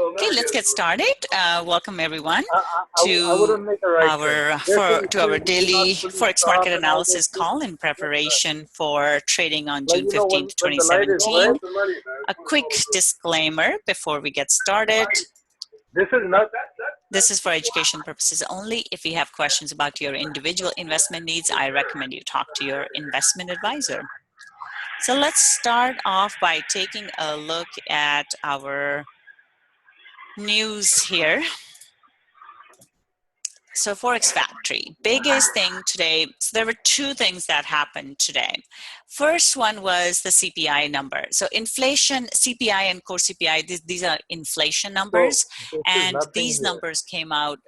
Okay, let's get started. Welcome everyone to our daily Forex market analysis call in preparation for trading on June 15th, 2017. A quick disclaimer before we get started. This is for education purposes only. If you have questions about your individual investment needs, I recommend you talk to your investment advisor. So let's start off by taking a look at our news here. So Forex Factory, biggest thing today. So there were two things that happened today. First one was the CPI number. So inflation, CPI and core CPI, these are inflation numbers, and these numbers came out,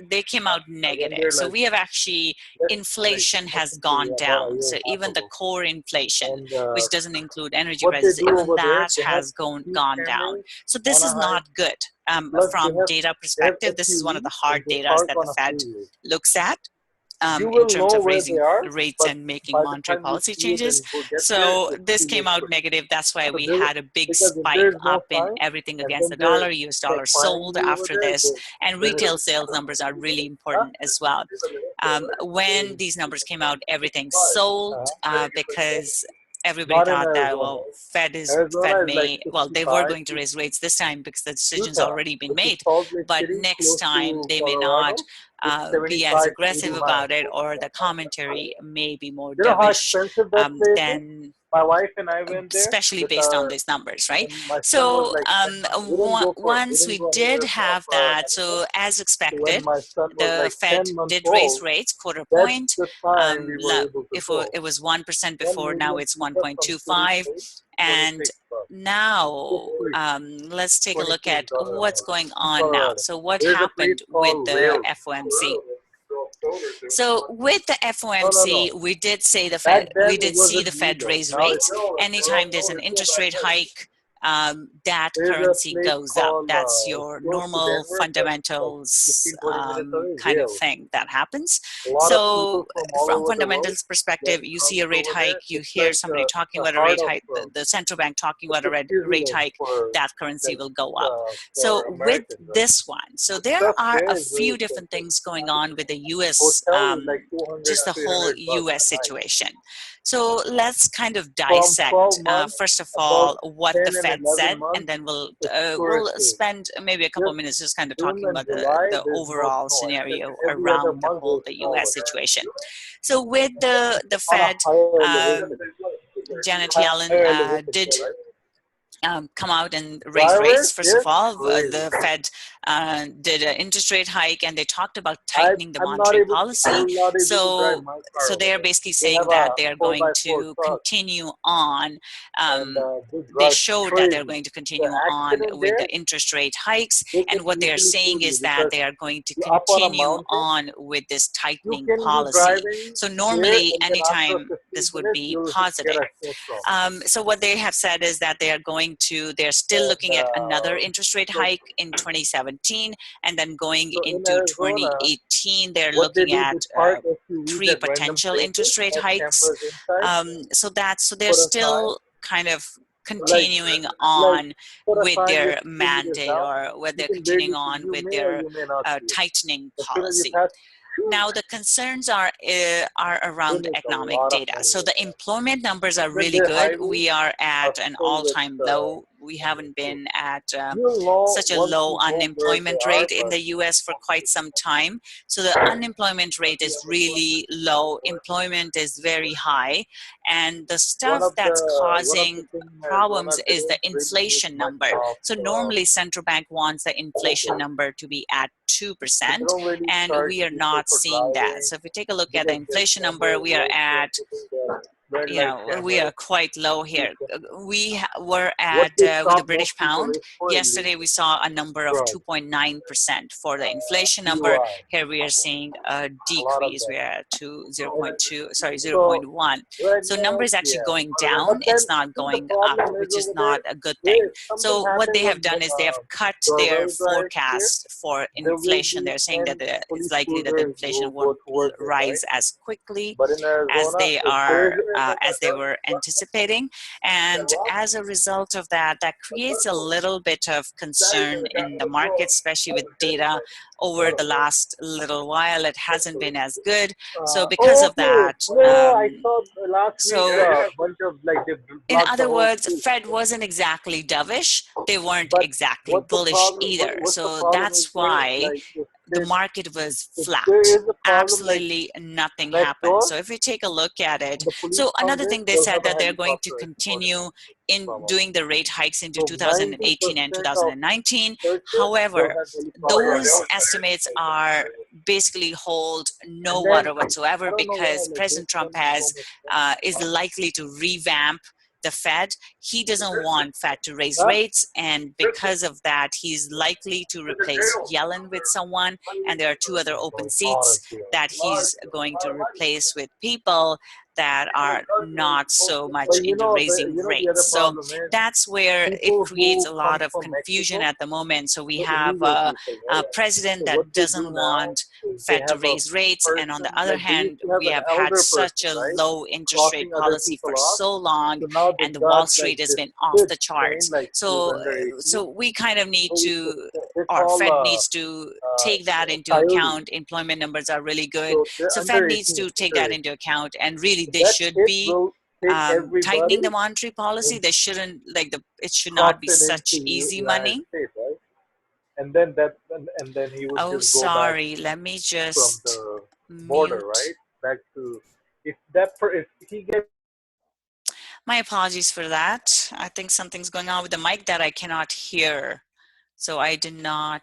they came out negative. So we have actually, inflation has gone down. So even the core inflation, which doesnn't include energy prices, even that has gone down. So this is not good. From data perspective, this is one of the hard data that the Fed looks at in terms of raising rates and making monetary policy changes. So this came out negative. That's why we had a big spike up in everything against the dollar. US dollar sold after this, and retail sales numbers are really important as well. When these numbers came out, everything sold because everybody thought that, well, Fed may, well, they were going to raise rates this time because the decision's already been made, but next time they may not be as aggressive about it, or the commentary may be more dovish than my wife and I went there, especially based on these numbers, right? So once we did have that, so as expected, the Fed did raise rates quarter point. If it was 1% before, now it's 1.25. And now let's take a look at what's going on now. So what happened with the FOMC? So with the FOMC, we did say the Fed, we did see the Fed raise rates. Anytime there's an interest rate hike, that currency goes up. That's your normal fundamentals kind of thing that happens. So from fundamentals perspective, you see a rate hike, you hear somebody talking about a rate hike, the central bank talking about a rate hike, that currency will go up. So with this one, so there are a few different things going on with the US, just the whole US situation. So let's kind of dissect, first of all, what the Fed said, and then we'll spend maybe a couple of minutes just kind of talking about the overall scenario around the US situation. So with the Fed, Janet Yellen did come out and raise rates. First of all, the Fed did an interest rate hike, and they talked about tightening the monetary policy. So they are basically saying that they are going to continue on. They showed that they're going to continue on with the interest rate hikes, and what they are saying is that they are going to continue on with this tightening policy. So normally, anytime this would be positive. So what they have said is that they are going to, they're still looking at another interest rate hike in 2017, and then going into 2018, they're looking at 3 potential interest rate hikes. So they're still kind of continuing on with their mandate, or whether they're continuing on with their tightening policy. Now the concerns are around economic data. So the employment numbers are really good. We are at an all-time low. We haven't been at such a low unemployment rate in the US for quite some time. So the unemployment rate is really low. Employment is very high. And the stuff that's causing problems is the inflation number. So normally central bank wants the inflation number to be at 2%, and we are not seeing that. So if we take a look at the inflation number, we are at, we are quite low here. We were at, with the British pound, yesterday we saw a number of 2.9% for the inflation number. Here we are seeing a decrease. We are to 0.1. So number is actually going down. It's not going up, which is not a good thing. So what they have done is they have cut their forecast for inflation. They're saying that it's likely that the inflation won't rise as quickly as they are as they were anticipating. And as a result of that, that creates a little bit of concern in the market, especially with data over the last little while. It hasn't been as good. So because of that, I saw last week a bunch of like they in blocked the other whole words, street. Fed wasn't exactly dovish. They weren't But exactly what the bullish problem? either. What the So problem is that's there? why Like the market was if flat. there is a problem like Absolutely nothing next happened. door, So if you take a look at it, and the police so comes another in, thing they they'll said have a that they're going to helicopter escorting continue them in from us. doing the rate hikes into So 2018 and 90% of 2019. churches will However, have helicopters. those estimates are basically hold no And then water whatsoever, I don't know why because like they're President Trump spending so much is likely to revamp the Fed. He doesn't want Fed to raise money. rates, and because of that, he's likely to replace Yellen with someone, and there are two other open seats that he's going to replace with people that are not so much But into raising the other rates. So problem is that's where it people creates who a come lot of from confusion Mexico, at the moment. So we the have illegal people, a right? president So what that they do doesn't now want is they Fed to have a raise rates, and on the person, other like they used hand, to have we an have had elder such person, a right, low interest rate clocking other policy people for off. so long, So now and they've the got Wall like Street has this been off kid the saying charts. like he's So under 18. we kind of need So to, it's or all Fed needs to take that into coyote. account. Employment numbers are really good, So they're so Fed under needs 18 to take that underage. into account, and really So they that should kid be will take everybody tightening the monetary policy. and They shouldn't, like, it should not be cross it such into easy United money. States, right? And then and then he would Oh, just go back sorry, let me from just the border, mute. right? Back to if he gets My apologies for that. I think something's going on with the mic that I cannot hear. So I did not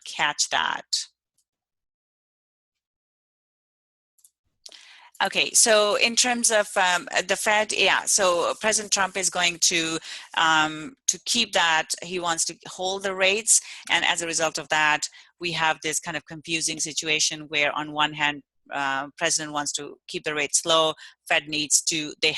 catch that. Okay, so in terms of the Fed, yeah, so President Trump is going to keep that. He wants to hold the rates, and as a result of that, we have this kind of confusing situation where on one hand, President wants to keep the rates low. Fed needs to, they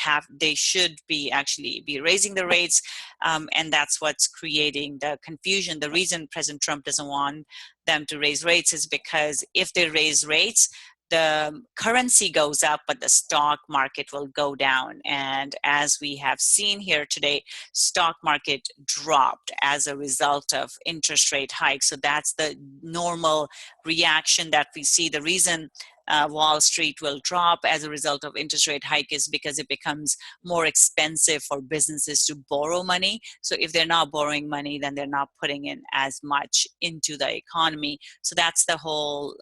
should be actually be raising the rates, and that's what's creating the confusion. The reason President Trump doesn't want them to raise rates is because if they raise rates, the currency goes up, but the stock market will go down. And as we have seen here today, stock market dropped as a result of interest rate hikes. So that's the normal reaction that we see. The reason Wall Street will drop as a result of interest rate hike is because it becomes more expensive for businesses to borrow money. So if they're not borrowing money, then they're not putting in as much into the economy. So that's the whole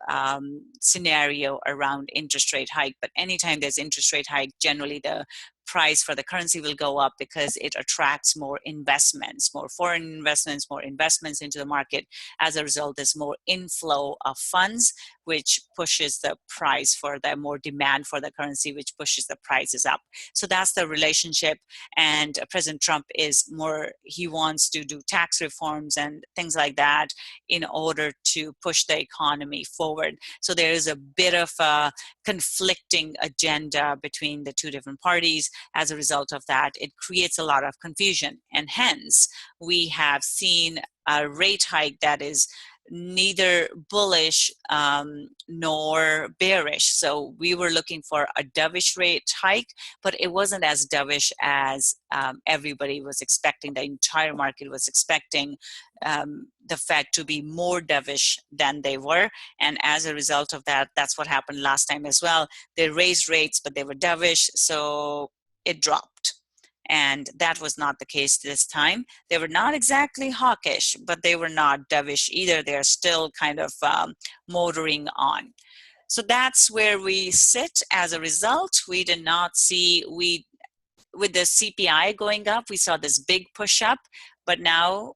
scenario around interest rate hike. But anytime there's interest rate hike, generally the price for the currency will go up because it attracts more investments, more foreign investments, more investments into the market. As a result, there's more inflow of funds, which pushes the price for the more demand for the currency, which pushes the prices up. So that's the relationship. And President Trump is more, he wants to do tax reforms and things like that in order to push the economy forward. So there is a bit of a conflicting agenda between the two different parties. As a result of that, it creates a lot of confusion. And hence, we have seen a rate hike that is neither bullish nor bearish. So we were looking for a dovish rate hike, but it wasn't as dovish as everybody was expecting. The entire market was expecting the Fed to be more dovish than they were. And as a result of that, that's what happened last time as well. They raised rates, but they were dovish, so it dropped. And that was not the case this time. They were not exactly hawkish, but they were not dovish either. They're still kind of motoring on. So that's where we sit. As a result, we did not see, with the CPI going up, we saw this big push up. But now,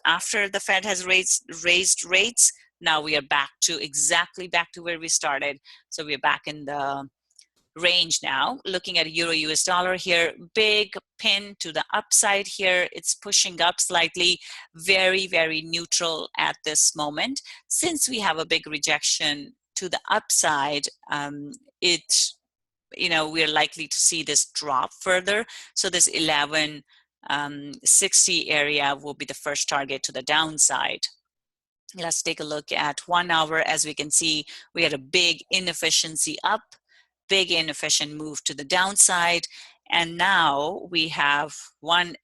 after the Fed has raised rates, now we are back to where we started. So we're back in the range now. Looking at euro US dollar here, big pin to the upside here. It's pushing up slightly, very, very neutral at this moment. Since we have a big rejection to the upside, we're likely to see this drop further. So this 1160 area will be the first target to the downside. Let's take a look at 1 hour. As we can see, we had a big inefficiency up. big inefficient move to the downside. And now we have one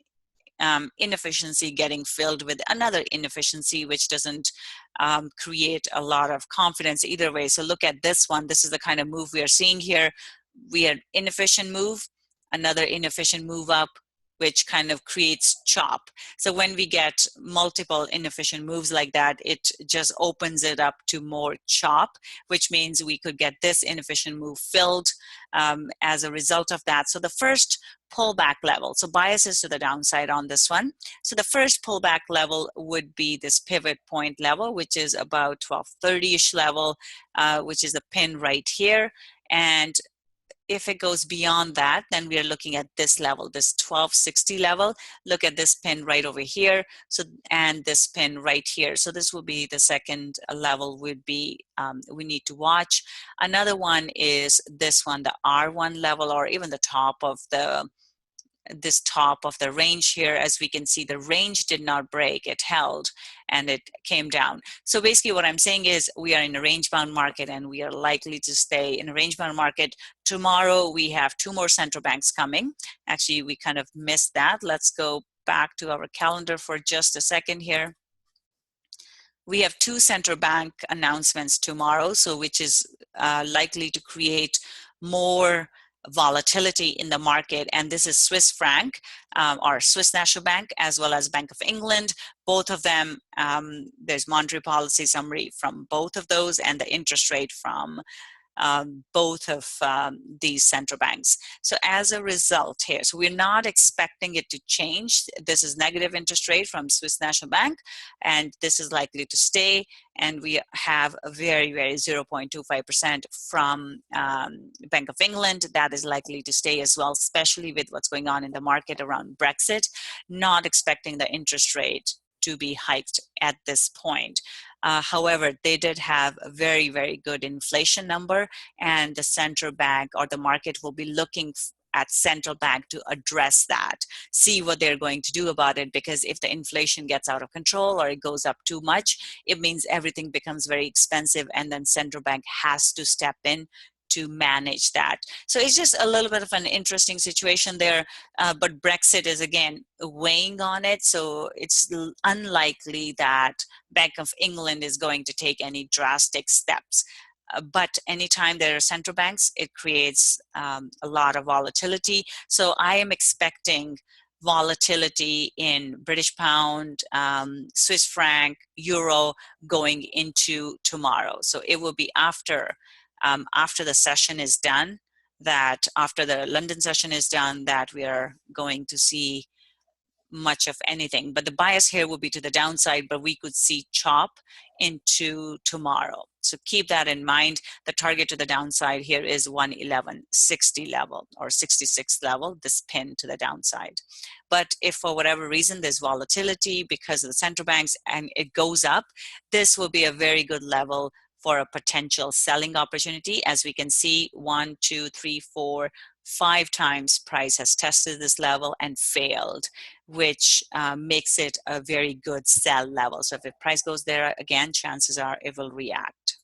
inefficiency getting filled with another inefficiency, which doesn't create a lot of confidence either way. So look at this one. This is the kind of move we are seeing here. We had inefficient move, another inefficient move up, which kind of creates chop. So when we get multiple inefficient moves like that, it just opens it up to more chop, which means we could get this inefficient move filled as a result of that. So the first pullback level, so bias is to the downside on this one. So the first pullback level would be this pivot point level, which is about 1230-ish level, which is the pin right here. And if it goes beyond that, then we are looking at this level, this 1260 level. Look at this pin right over here. So, and this pin right here. So this will be the second level would be, we need to watch. Another one is this one, the R1 level, or even the top of the, this top of the range here. As we can see, the range did not break, it held and it came down. So basically what I'm saying is we are in a range bound market and we are likely to stay in a range bound market. Tomorrow we have 2 more central banks coming. Actually, we kind of missed that. Let's go back to our calendar for just a second here. We have 2 central bank announcements tomorrow, so which is likely to create more volatility in the market, and this is Swiss franc or Swiss National Bank as well as Bank of England. Both of them, there's monetary policy summary from both of those and the interest rate from both of these central banks. So as a result here, so we're not expecting it to change. This is negative interest rate from Swiss National Bank, and this is likely to stay. And we have a very, very 0.25% from Bank of England. That is likely to stay as well, especially with what's going on in the market around Brexit. Not expecting the interest rate to be hiked at this point. However, they did have a very, very good inflation number, and the central bank or the market will be looking at central bank to address that, see what they're going to do about it, because if the inflation gets out of control or it goes up too much, it means everything becomes very expensive, and then central bank has to step in to manage that. So it's just a little bit of an interesting situation there, but Brexit is again weighing on it, so it's unlikely that Bank of England is going to take any drastic steps. But anytime there are central banks, it creates a lot of volatility. So I am expecting volatility in British pound, Swiss franc, euro going into tomorrow. So it will be after the session is done, that after the London session is done, that we are going to see much of anything. But the bias here will be to the downside, but we could see chop into tomorrow. So keep that in mind. The target to the downside here is 111.60 level or 66 level, this pin to the downside. But if for whatever reason there's volatility because of the central banks and it goes up, this will be a very good level for a potential selling opportunity. As we can see, 1, 2, 3, 4, 5 times price has tested this level and failed, which makes it a very good sell level. So if the price goes there again, chances are it will react.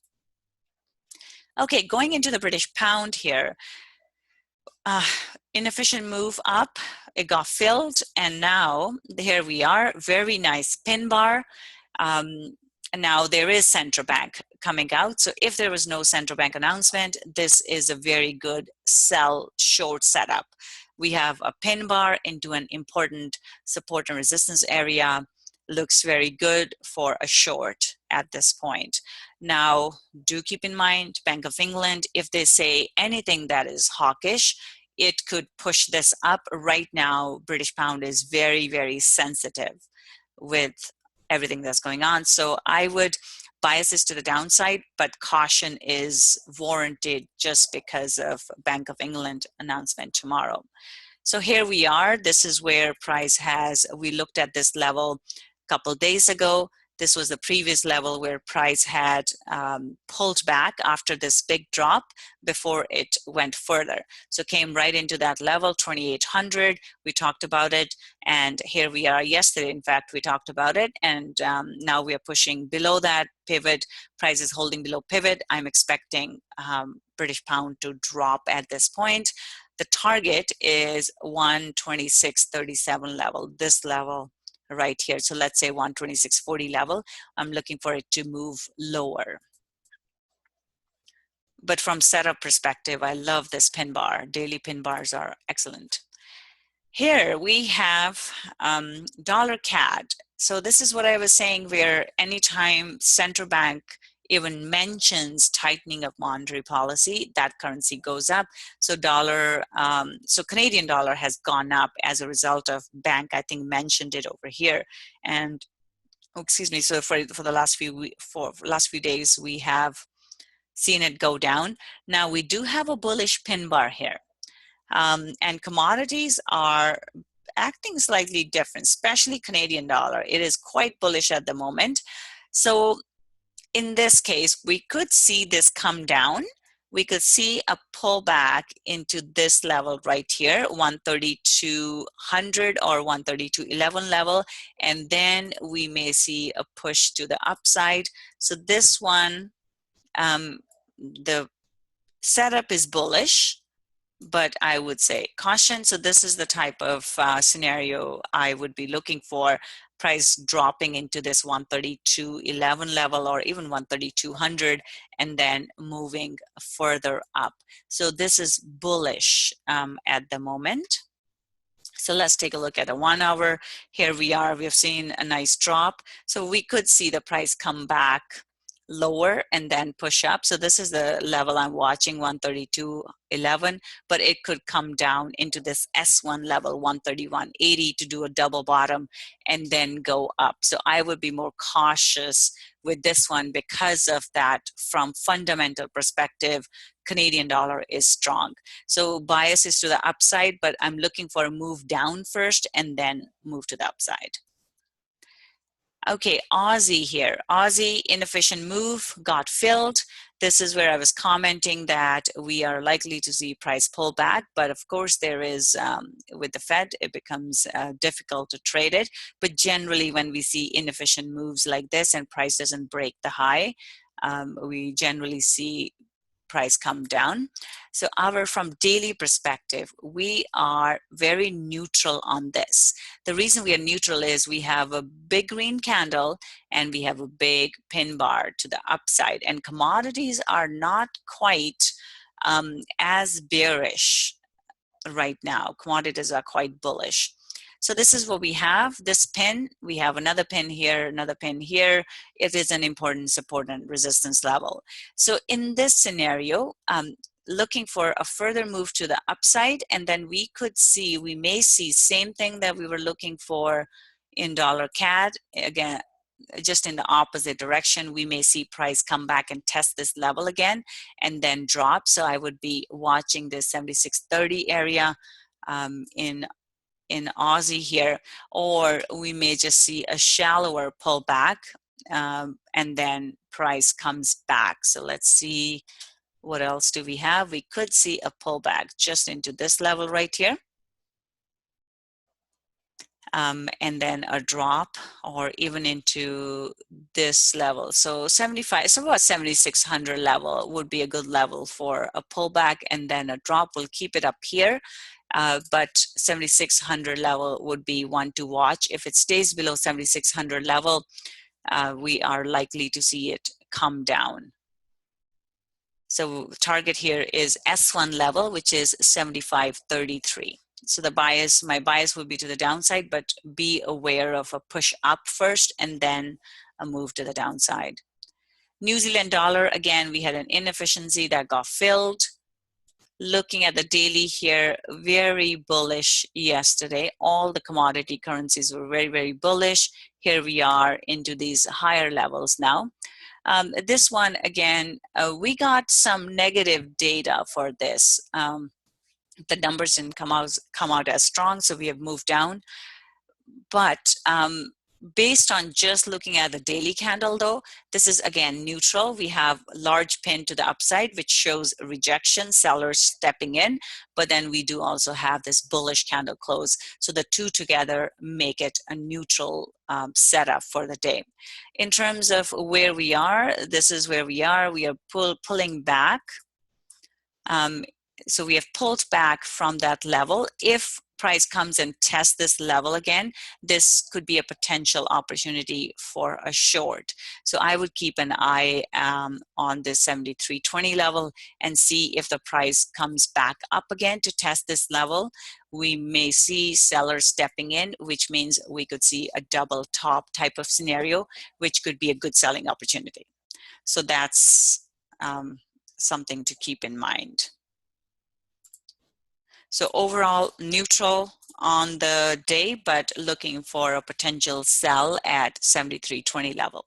Okay, going into the British pound here, inefficient move up, it got filled, and now here we are, very nice pin bar. And now there is central bank coming out. So if there was no central bank announcement, this is a very good sell short setup. We have a pin bar into an important support and resistance area. Looks very good for a short at this point. Now, do keep in mind, Bank of England, if they say anything that is hawkish, it could push this up. Right now, British pound is very, very sensitive with everything that's going on. So I would bias this to the downside, but caution is warranted just because of Bank of England announcement tomorrow. So here we are. This is where price has, we looked at this level a couple days ago. This was the previous level where price had pulled back after this big drop before it went further. So came right into that level, 2,800. We talked about it, and here we are yesterday. In fact, we talked about it, and now we are pushing below that pivot. Price is holding below pivot. I'm expecting British pound to drop at this point. The target is 126.37 level, this level right here. So let's say 126.40 level. I'm looking for it to move lower. But from setup perspective, I love this pin bar. Daily pin bars are excellent. Here we have dollar CAD. So this is what I was saying, where anytime central bank even mentions tightening of monetary policy, that currency goes up. So so Canadian dollar has gone up as a result of bank, I think, mentioned it over here. And oh, excuse me. So for the last few days, we have seen it go down. Now we do have a bullish pin bar here, and commodities are acting slightly different, especially Canadian dollar. It is quite bullish at the moment. So in this case, we could see this come down. We could see a pullback into this level right here, 132.00 or 132.11 level, and then we may see a push to the upside. So this one, the setup is bullish, but I would say caution. So this is the type of scenario I would be looking for. Price dropping into this 132.11 level or even 132.00 and then moving further up. So this is bullish at the moment. So let's take a look at a 1 hour. Here we are, we've seen a nice drop. So we could see the price come back lower and then push up. So this is the level I'm watching, 132.11, but it could come down into this S1 level, 131.80, to do a double bottom and then go up. So I would be more cautious with this one because of that. From fundamental perspective, Canadian dollar is strong. So bias is to the upside, but I'm looking for a move down first and then move to the upside. Okay, Aussie here. Aussie inefficient move got filled. This is where I was commenting that we are likely to see price pull back, but of course there is, with the Fed, it becomes difficult to trade it. But generally when we see inefficient moves like this and price doesn't break the high, we generally see price come down. So from daily perspective, we are very neutral on this. The reason we are neutral is we have a big green candle and we have a big pin bar to the upside, and commodities are not quite as bearish right now. Commodities are quite bullish. So this is what we have, this pin. We have another pin here, another pin here. It is an important support and resistance level. So in this scenario, looking for a further move to the upside, and then we may see same thing that we were looking for in dollar CAD. Again, just in the opposite direction, we may see price come back and test this level again and then drop. So I would be watching this 76.30 area in Aussie here, or we may just see a shallower pullback and then price comes back. So let's see, what else do we have? We could see a pullback just into this level right here. And then a drop or even into this level. So 75, so about 7,600 level would be a good level for a pullback, and then a drop. We'll keep it up here. But 7,600 level would be one to watch. If it stays below 7,600 level, we are likely to see it come down. So target here is S1 level, which is 75.33. So my bias would be to the downside, but be aware of a push up first and then a move to the downside. New Zealand dollar, again, we had an inefficiency that got filled. Looking at the daily here, very bullish yesterday. All the commodity currencies were very, very bullish. Here we are into these higher levels now. This one, again, we got some negative data for this. The numbers didn't come out as strong, so we have moved down. But based on just looking at the daily candle though, this is again neutral. We have large pin to the upside, which shows rejection, sellers stepping in, but then we do also have this bullish candle close. So the two together make it a neutral setup for the day. In terms of where we are, this is where we are. We are pulling back. So we have pulled back from that level. If price comes and tests this level again, this could be a potential opportunity for a short. So I would keep an eye on this 73.20 level and see if the price comes back up again to test this level. We may see sellers stepping in, which means we could see a double top type of scenario, which could be a good selling opportunity. So that's something to keep in mind. So overall neutral on the day, but looking for a potential sell at 73.20 level.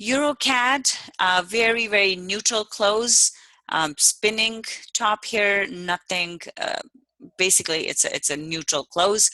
EURCAD, very, very neutral close, spinning top here, nothing, basically it's a neutral close.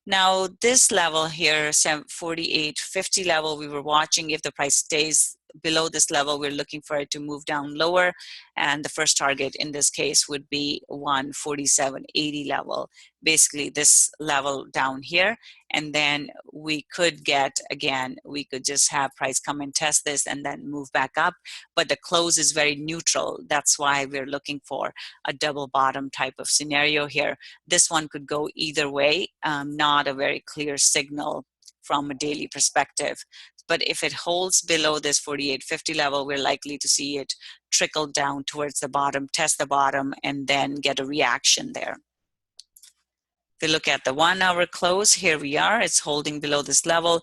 Now this level here, 48.50 level, we were watching. If the price stays below this level, we're looking for it to move down lower, and the first target in this case would be 147.80 level, basically this level down here. And then we could get, again, we could just have price come and test this and then move back up, but the close is very neutral. That's why we're looking for a double bottom type of scenario here. This one could go either way, not a very clear signal from a daily perspective. But if it holds below this 48.50 level, we're likely to see it trickle down towards the bottom, test the bottom, and then get a reaction there. If we look at the 1 hour close, here we are, it's holding below this level.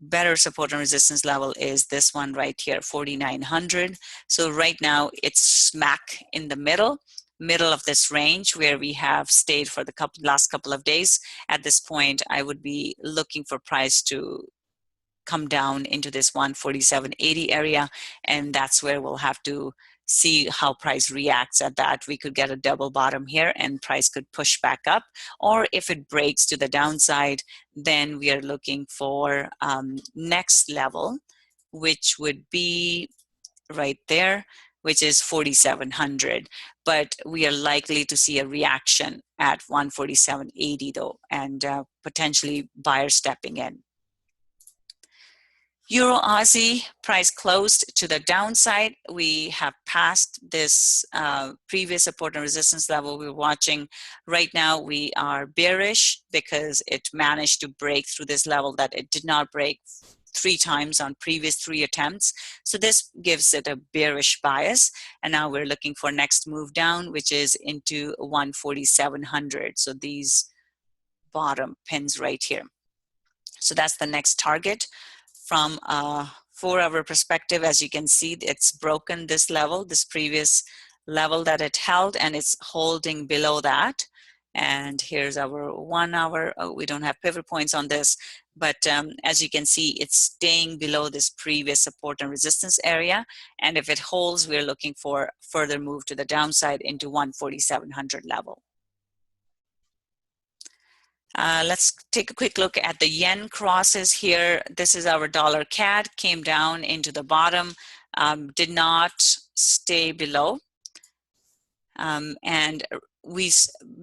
Better support and resistance level is this one right here, 4,900. So right now it's smack in the middle of this range where we have stayed for the last couple of days. At this point, I would be looking for price to come down into this 147.80 area, and that's where we'll have to see how price reacts at that. We could get a double bottom here and price could push back up, or if it breaks to the downside, then we are looking for next level, which would be right there, which is 4,700. But we are likely to see a reaction at 147.80 though, and potentially buyers stepping in. Euro Aussie price closed to the downside. We have passed this previous support and resistance level we were watching. Right now we are bearish because it managed to break through this level that it did not break 3 times on previous 3 attempts. So this gives it a bearish bias. And now we're looking for next move down, which is into 14700. So these bottom pins right here. So that's the next target. From a 4-hour perspective, as you can see, it's broken this level, this previous level that it held, and it's holding below that. And here's our 1 hour. Oh, we don't have pivot points on this, but as you can see, it's staying below this previous support and resistance area. And if it holds, we're looking for further move to the downside into 14700 level. Let's take a quick look at the yen crosses here. This is our dollar CAD, came down into the bottom, did not stay below. And we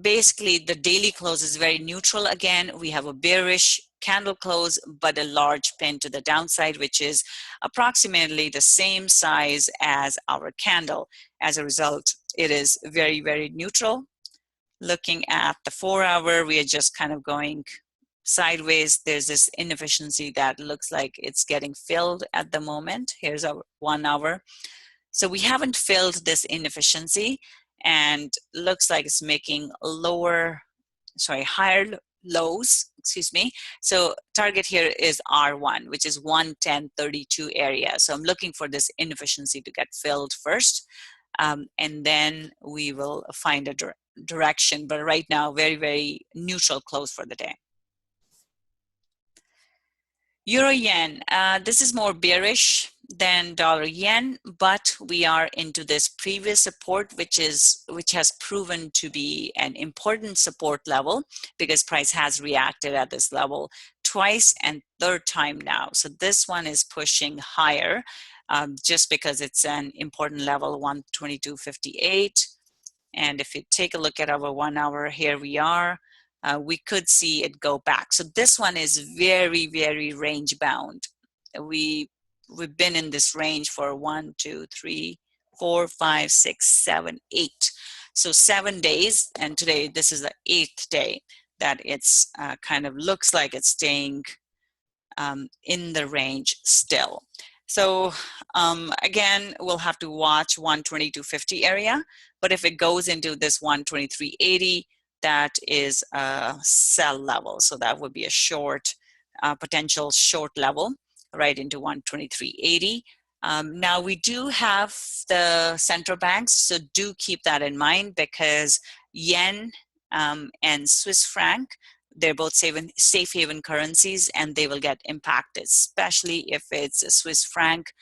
basically, the daily close is very neutral again. We have a bearish candle close, but a large pin to the downside, which is approximately the same size as our candle. As a result, it is very, very neutral. Looking at the 4-hour, we are just kind of going sideways. There's this inefficiency that looks like it's getting filled at the moment. Here's our 1 hour. So we haven't filled this inefficiency, and looks like it's making higher lows, excuse me. So target here is R1, which is 110.32 area. So I'm looking for this inefficiency to get filled first, and then we will find a direction. But right now, very, very neutral close for the day. Euro yen, this is more bearish. than dollar yen, but we are into this previous support, which has proven to be an important support level because price has reacted at this level twice and third time now. So this one is pushing higher just because it's an important level, 122.58. And if you take a look at our 1 hour, here we are. We could see it go back. So this one is very, very range bound. We've been in this range for 1, 2, 3, 4, 5, 6, 7, 8. So 7 days, and today this is the 8th day that it's kind of looks like it's staying in the range still. So again, we'll have to watch 122.50 area, but if it goes into this 123.80, that is a sell level. So that would be a short, potential short level right into 123.80. Now we do have the central banks, so do keep that in mind because yen and Swiss franc, they're both safe haven currencies and they will get impacted, especially if it's a Swiss franc,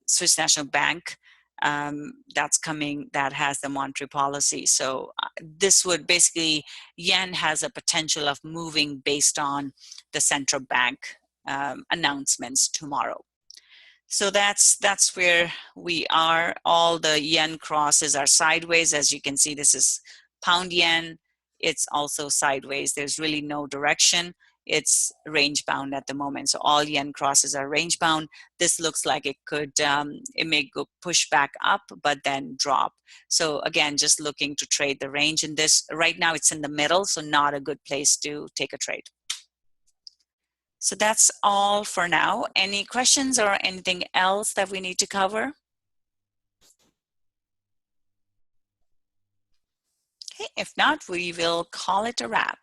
Swiss National Bank that's coming, that has the monetary policy. So this would basically, yen has a potential of moving based on the central bank announcements tomorrow. So that's where we are. All the yen crosses are sideways. As you can see, this is pound yen. It's also sideways. There's really no direction. It's range bound at the moment. So all yen crosses are range bound. This looks like it could, it may go push back up, but then drop. So again, just looking to trade the range in this. Right now it's in the middle, so not a good place to take a trade. So that's all for now. Any questions or anything else that we need to cover? Okay, if not, we will call it a wrap.